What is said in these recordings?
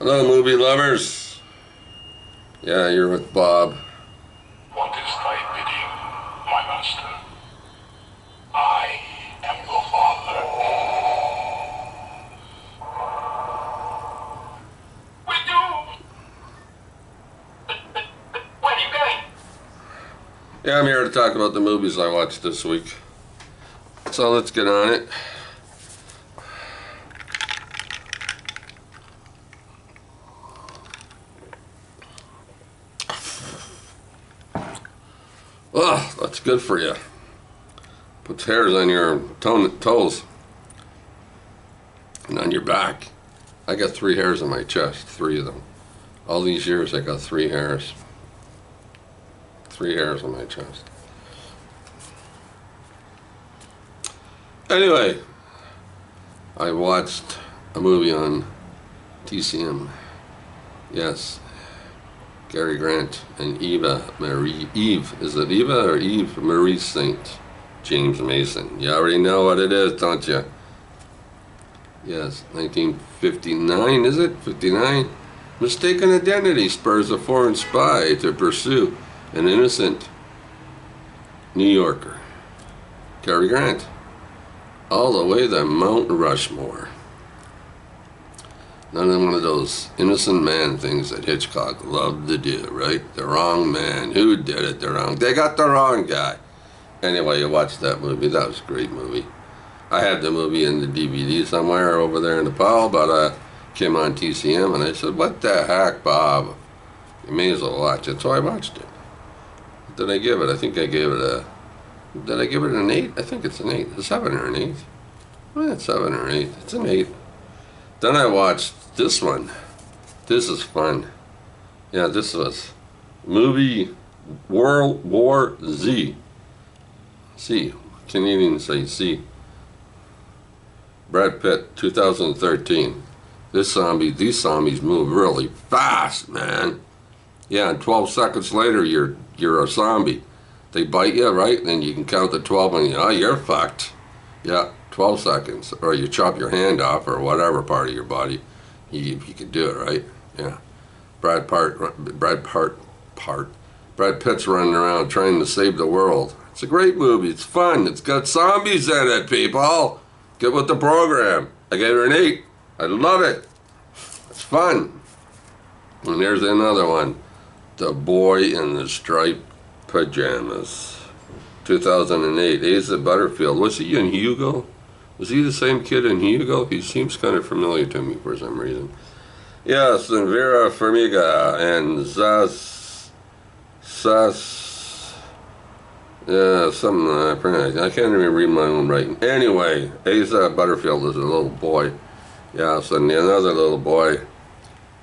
Hello, movie lovers. Yeah, you're with Bob. What is thy bidding, my master? I am your father. We do. But where are you going? Yeah, I'm here to talk about the movies I watched this week. So let's get on it. Oh, that's good for you. Puts hairs on your toes and on your back. I got 3 hairs on my chest, 3 of them. All these years I got 3 hairs. 3 hairs on my chest. Anyway, I watched a movie on TCM. Yes. Cary Grant and Eve, is it Eva or Eve Marie St. James Mason? You already know what it is, don't you? Yes, 1959, is it? 59? Mistaken identity spurs a foreign spy to pursue an innocent New Yorker. Cary Grant. All the way to Mount Rushmore. None of one of those innocent man things that Hitchcock loved to do, right? The wrong man. Who did it? They got the wrong guy. Anyway, you watched that movie. That was a great movie. I had the movie in the DVD somewhere over there in the pile, but came on TCM and I said, what the heck, Bob? You may as well watch it. So I watched it. What did I give it? I think I gave it a... Did I give it an 8? I think it's an 8. A 7 or an 8? Well, it's 7 or 8. It's an 8. Then I watched this one. This is fun. Yeah, this was movie World War Z. C. Canadians say C. Brad Pitt, 2013. These zombies move really fast, man. Yeah, and 12 seconds later, you're a zombie. They bite you, right? And then you can count to 12 and you're fucked. Yeah, 12 seconds. Or you chop your hand off or whatever part of your body. You can do it, right? Yeah. Brad Pitt's running around trying to save the world. It's a great movie. It's fun. It's got zombies in it, people. Get with the program. I gave it an 8. I love it. It's fun. And there's another one. The Boy in the Striped Pajamas. 2008. Asa Butterfield. Was he in Hugo? Was he the same kid in Hugo? He seems kind of familiar to me for some reason. Yes, and Vera Farmiga and something I can't even read my own writing. Anyway, Asa Butterfield is a little boy. Yes, and another little boy.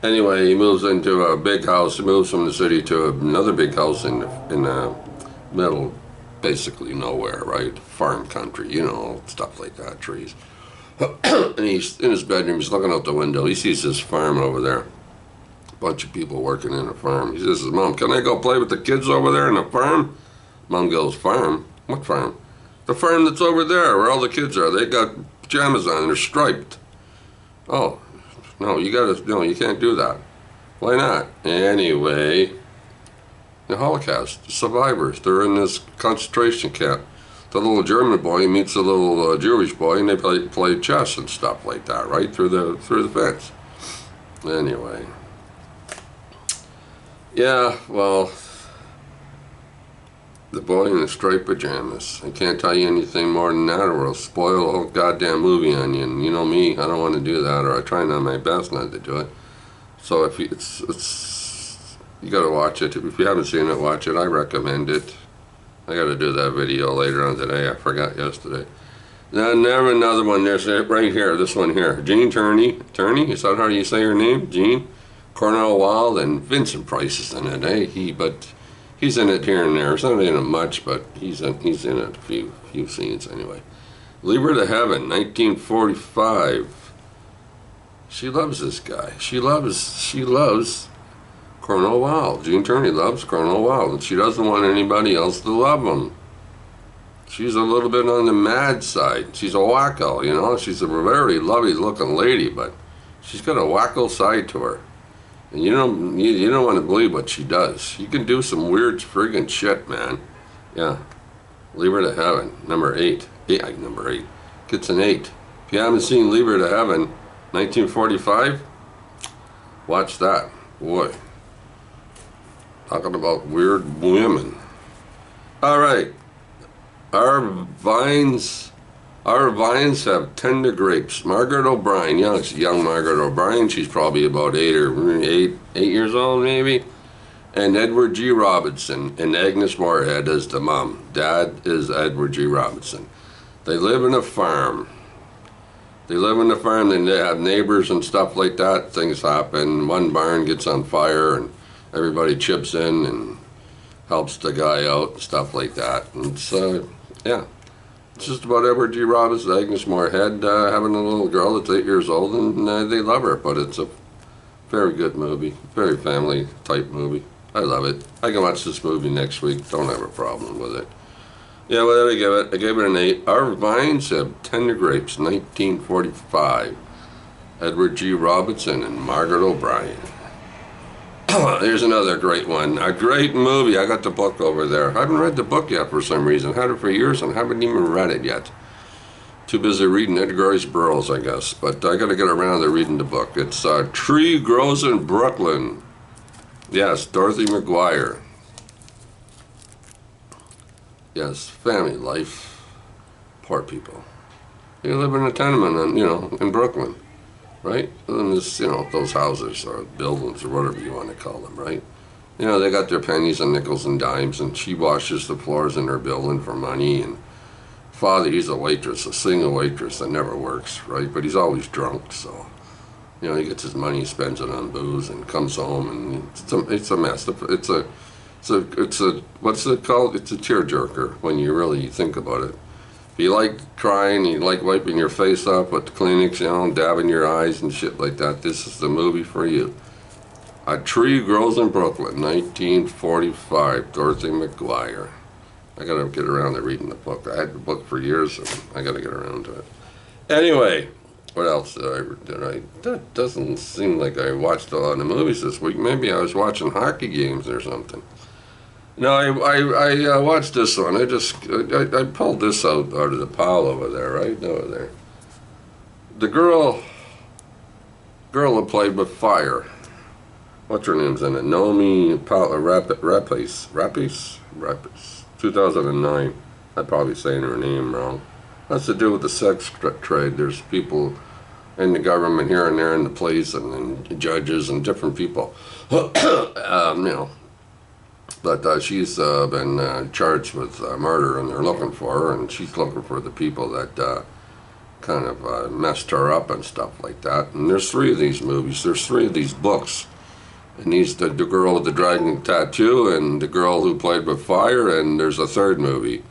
Anyway, he moves into a big house. He moves from the city to another big house in the middle, basically nowhere, right? Farm country, stuff like that, trees. And he's in his bedroom, he's looking out the window. He sees this farm over there. A bunch of people working in a farm. He says, Mom, can I go play with the kids over there in the farm? Mom goes, farm? What farm? The farm that's over there where all the kids are. They got pajamas on and they're striped. Oh, no, you can't do that. Why not? Anyway, the Holocaust survivors, they're in this concentration camp. The little German boy meets a little Jewish boy, and they play chess and stuff like that, right through the fence. Anyway, yeah, well, the boy in the striped pajamas. I can't tell you anything more than that, or I'll spoil the whole goddamn movie on you. And you know me, I don't want to do that, or I try not my best not to do it. So if you got to watch it. If you haven't seen it, watch it. I recommend it. I got to do that video later on today. I forgot yesterday. Then there's another one. There's right here. This one here. Jean Turney. Turney? Is that how you say her name? Jean? Cornell Wilde and Vincent Price is in it. But he's in it here and there. He's not in it much, but he's in it a few scenes anyway. Leave Her to Heaven, 1945. She loves this guy. She loves Cornell Wilde. Jean Turney loves Cornell Wilde, and she doesn't want anybody else to love him. She's a little bit on the mad side. She's a wacko, She's a very lovely looking lady, but she's got a wacko side to her. And you don't want to believe what she does. She can do some weird friggin' shit, man. Yeah. Leave Her to Heaven, number 8. Number 8. Gets an 8. If you haven't seen Leave Her to Heaven, 1945, watch that. Boy. Talking about weird women. All right. Our vines have tender grapes. Margaret O'Brien, young Margaret O'Brien. She's probably about 8 years old, maybe. And Edward G. Robinson, and Agnes Moorehead is the mom. Dad is Edward G. Robinson. They live in a farm. And they have neighbors and stuff like that. Things happen. One barn gets on fire, and everybody chips in and helps the guy out and stuff like that. And so, yeah. It's just about Edward G. Robinson, Agnes Moorehead having a little girl that's 8 years old, and they love her. But it's a very good movie. Very family-type movie. I love it. I can watch this movie next week. Don't have a problem with it. Yeah, what did I give it? I gave it an 8. Our Vines Have Tender Grapes, 1945. Edward G. Robinson and Margaret O'Brien. Here's another great one. A great movie. I got the book over there. I haven't read the book yet for some reason. Had it for years and haven't even read it yet. Too busy reading Edgar Rice Burroughs, I guess. But I got to get around to reading the book. It's Tree Grows in Brooklyn. Yes, Dorothy McGuire. Yes, family life. Poor people. You live in a tenement, in Brooklyn, right? And this, those houses or buildings or whatever you want to call them, right? They got their pennies and nickels and dimes, and she washes the floors in her building for money. And father, he's a single waitress that never works, right? But he's always drunk, so he gets his money, spends it on booze, and comes home, and it's a mess. It's a what's it called? It's a tearjerker when you really think about it. If you like crying, you like wiping your face off with the Kleenex, dabbing your eyes and shit like that, this is the movie for you. A Tree Grows in Brooklyn, 1945, Dorothy McGuire. I gotta get around to reading the book. I had the book for years, and I gotta get around to it. Anyway, what else did I? That doesn't seem like I watched a lot of movies this week. Maybe I was watching hockey games or something. No, I watched this one. I pulled this out of the pile over there, right over there. The girl that played with fire. What's her name's in it? Naomi Rapace. 2009. I'm probably saying her name wrong. That's to do with the sex trade. There's people in the government here and there, in the police and judges and different people. But she's been charged with murder, and they're looking for her, and she's looking for the people that kind of messed her up and stuff like that. And there's 3 of these movies. There's 3 of these books. And the girl with the dragon tattoo, and the girl who played with fire, and there's a 3rd movie.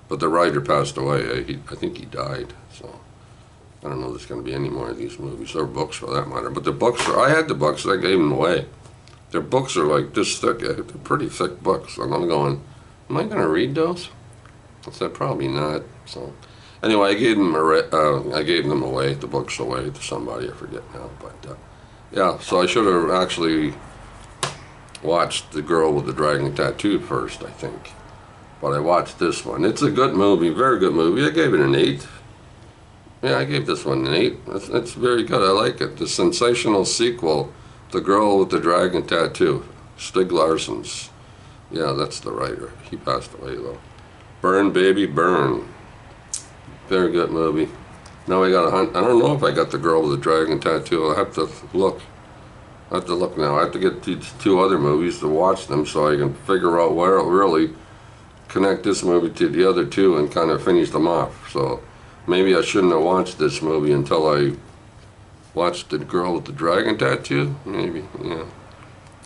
But the writer passed away. I think he died. So I don't know if there's going to be any more of these movies, or books for that matter. But the books, I had the books, I gave them away. Their books are like this thick. They're pretty thick books. And I'm going, am I going to read those? I said, probably not. So anyway, I gave them away, the books away to somebody, I forget now. But yeah, so I should have actually watched The Girl with the Dragon Tattoo first, I think. But I watched this one. It's a good movie, very good movie. I gave it an 8. Yeah, I gave this one an 8. It's very good. I like it. The sensational sequel, The Girl with the Dragon Tattoo, Stig Larsson's. Yeah, that's the writer. He passed away though. Burn, Baby, Burn. Very good movie. Now I gotta hunt. I don't know if I got The Girl with the Dragon Tattoo. I'll have to look. I have to look now. I have to get these 2 other movies to watch them so I can figure out where it really connect this movie to the other 2 and kind of finish them off. So maybe I shouldn't have watched this movie until I watched The Girl with the Dragon Tattoo. Maybe, yeah.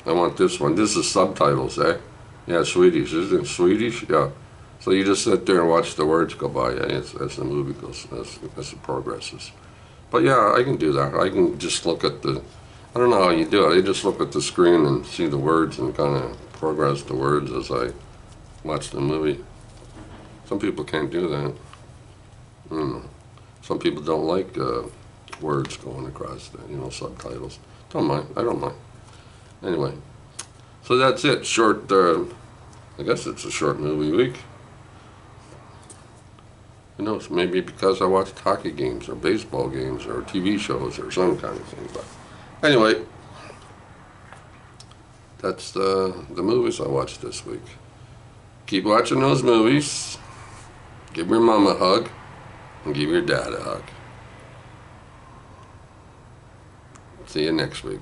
I want this one. This is subtitles, eh? Yeah, Swedish. Isn't it Swedish? Yeah. So you just sit there and watch the words go by, eh? As the movie goes, as it progresses. But yeah, I can do that. I can just look at I don't know how you do it. I just look at the screen and see the words and kind of progress the words as I watch the movie. Some people can't do that. I don't know. Some people don't like words going across the, subtitles. Don't mind. I don't mind. Anyway, so that's it. Short, I guess it's a short movie week. Who knows, maybe because I watched hockey games or baseball games or TV shows or some kind of thing. But anyway, that's the movies I watched this week. Keep watching those movies. Give your mom a hug and give your dad a hug. See you next week.